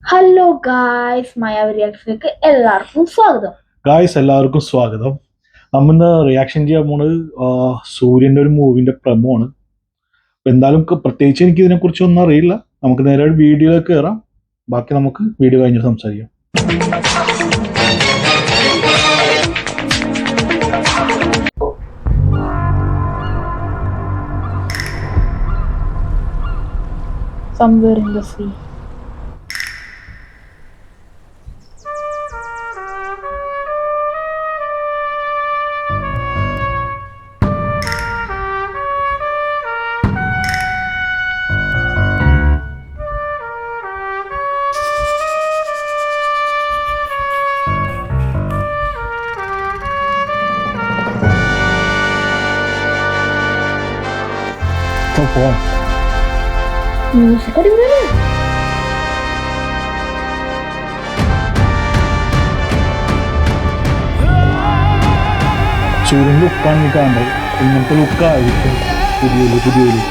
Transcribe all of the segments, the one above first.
Hello guys, മയാവരിയാക്സിലേക്ക് എല്ലാവർക്കും സ്വാഗതം. നമ്മിന്ന് reaction ചെയ്യാൻ പോണത് സൂര്യന്റെ ഒരു മൂവിന്റെ പ്രമോ ആണ്. എന്തായാലും പ്രത്യേകിച്ച് എനിക്ക് ഇതിനെ കുറിച്ച് ഒന്നും അറിയില്ല. നമുക്ക് നേരെ ഒരു വീഡിയോയിലേക്ക് കയറാം. ബാക്കി നമുക്ക് വീഡിയോ കഴിഞ്ഞ് സംസാരിക്കാം. Somewhere in the sea. Musik അടിപൊളിയാണ്. സൂര്യൻ ലുക്കാണ് നീ കാണേണ്ടത്. ഇങ്ങനത്തെ ലുക്കായിരിക്കും പുതിയ ലുക്കാണ്.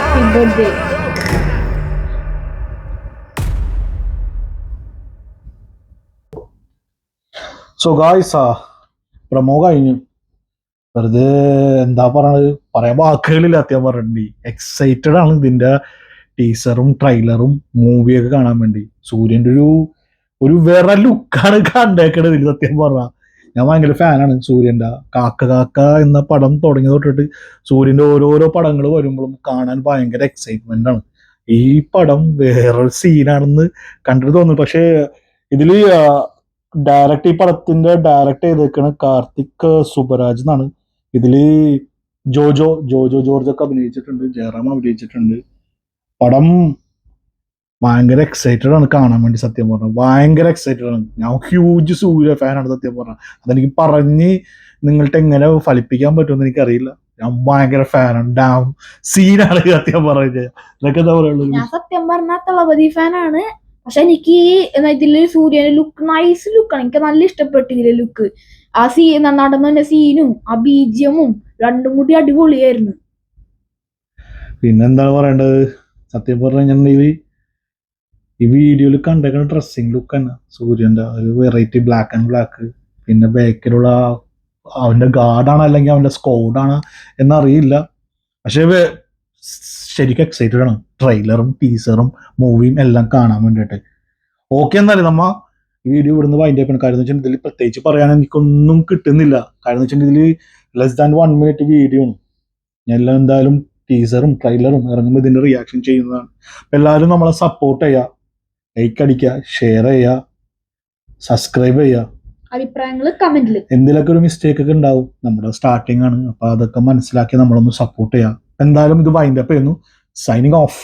Happy birthday. So guys, promo കഴിഞ്ഞു. വെറുതെ എന്താ പറയണത്, പറയാൻ വാക്കുകളില്ല. അത്യാവശ്യം പറഞ്ഞിട്ടുണ്ട്. എക്സൈറ്റഡ് ആണ് ഇതിന്റെ ടീസറും ട്രെയിലറും മൂവിയൊക്കെ കാണാൻ വേണ്ടി. സൂര്യന്റെ ഒരു വേറെ ലുക്കാണ് കണ്ടേക്കണത് ഇതിൽ. സത്യം പറഞ്ഞ ഞാൻ ഭയങ്കര ഫാനാണ് സൂര്യന്റെ. കാക്ക കാക്ക എന്ന പടം തുടങ്ങി തൊട്ടിട്ട് സൂര്യന്റെ ഓരോരോ പടങ്ങൾ വരുമ്പോഴും കാണാൻ ഭയങ്കര എക്സൈറ്റ്മെന്റ് ആണ്. ഈ പടം വേറൊരു സീനാണെന്ന് കണ്ടിട്ട് തോന്നുന്നു. പക്ഷേ ഇതില് ഈ പടത്തിന്റെ ഡയറക്ട് ചെയ്തേക്കണ കാർത്തിക് സുബരാജ് എന്നാണ്. ഇതില് ജോജോ ജോർജ് ഒക്കെ അഭിനയിച്ചിട്ടുണ്ട്, ജയറാം അഭിനയിച്ചിട്ടുണ്ട്. പടം ഭയങ്കര എക്സൈറ്റഡ് ആണ് കാണാൻ വേണ്ടി. സത്യം പറഞ്ഞാൽ ഭയങ്കര എക്സൈറ്റഡ് ആണ്. ഞാൻ ഹ്യൂജ് സൂര്യ ഫാനാണ് സത്യം പറഞ്ഞാൽ. അതെനിക്ക് പറഞ്ഞ് നിങ്ങൾട്ട് എങ്ങനെ ഫലിപ്പിക്കാൻ പറ്റുമെന്ന് എനിക്കറിയില്ല. ഞാൻ ഭയങ്കര ഫാനാണ്. ഡാം സീനാണ് സത്യം പറഞ്ഞത്. ഇതൊക്കെ എന്താ പറയുള്ളത്? ഞാൻ സത്യം പറഞ്ഞ തളപതി ഫാനാണ്. പക്ഷെ എനിക്ക് ഇതില് സൂര്യന്റെ ലുക്ക് നൈസ് ലുക്കാണ്. എനിക്ക് നല്ല ഇഷ്ടപ്പെട്ടു ഇതിലെ ലുക്ക്. ആ നടന്ന സീനും ആ ബീജിയമും രണ്ടും കൂടി അടിപൊളിയായിരുന്നു. പിന്നെന്താണ് പറയേണ്ടത്? സത്യം പറഞ്ഞു കഴിഞ്ഞിട്ടുണ്ടെങ്കിൽ ഈ വീഡിയോയിൽ കണ്ടേക്കുന്ന ഡ്രസ്സിങ് ലുക്ക് തന്നെ സൂര്യന്റെ ഒരു വെറൈറ്റി ബ്ലാക്ക് ആൻഡ് ബ്ലാക്ക്. പിന്നെ ബാക്കിലുള്ള അവന്റെ ഗാർഡാണ് അല്ലെങ്കിൽ അവന്റെ സ്കോഡാണ് എന്നറിയില്ല. പക്ഷെ ശരിക്കും എക്സൈറ്റഡ് ആണ് ട്രെയിലറും ടീസറും മൂവിയും എല്ലാം കാണാൻ വേണ്ടിയിട്ട്. ഓക്കെ, എന്നാലും നമ്മ ഈ വീഡിയോ ഇവിടുന്ന് വൈൻഡ് അപ്പ്. കാര്യം വെച്ചാൽ ഇതിൽ പ്രത്യേകിച്ച് പറയാൻ എനിക്കൊന്നും കിട്ടുന്നില്ല. കാര്യം വെച്ചാൽ ഇതിൽ ലെസ് ദാൻ 1 മിനിറ്റ് വീഡിയോ ആണ്. ഞാൻ എന്തായാലും ടീസറും ട്രെയിലറും ഇറങ്ങുമ്പോൾ ഇതിന്റെ റിയാക്ഷൻ ചെയ്യുന്നതാണ്. എല്ലാവരും നമ്മളെ സപ്പോർട്ട് ചെയ്യുക, ലൈക്ക് അടിക്കുക, ഷെയർ ചെയ്യുക, സബ്സ്ക്രൈബ് ചെയ്യുക. അഭിപ്രായങ്ങൾ കമന്റിൽ. എന്തിലൊക്കെ ഒരു മിസ്റ്റേക്ക് ഒക്കെ ഉണ്ടാവും. നമ്മുടെ സ്റ്റാർട്ടിംഗ് ആണ്, അപ്പൊ അതൊക്കെ മനസ്സിലാക്കി നമ്മളൊന്ന് സപ്പോർട്ട് ചെയ്യാം. എന്തായാലും ഇത് വൈൻഡ് അപ്പ് ചെയ്യുന്നു. Signing off.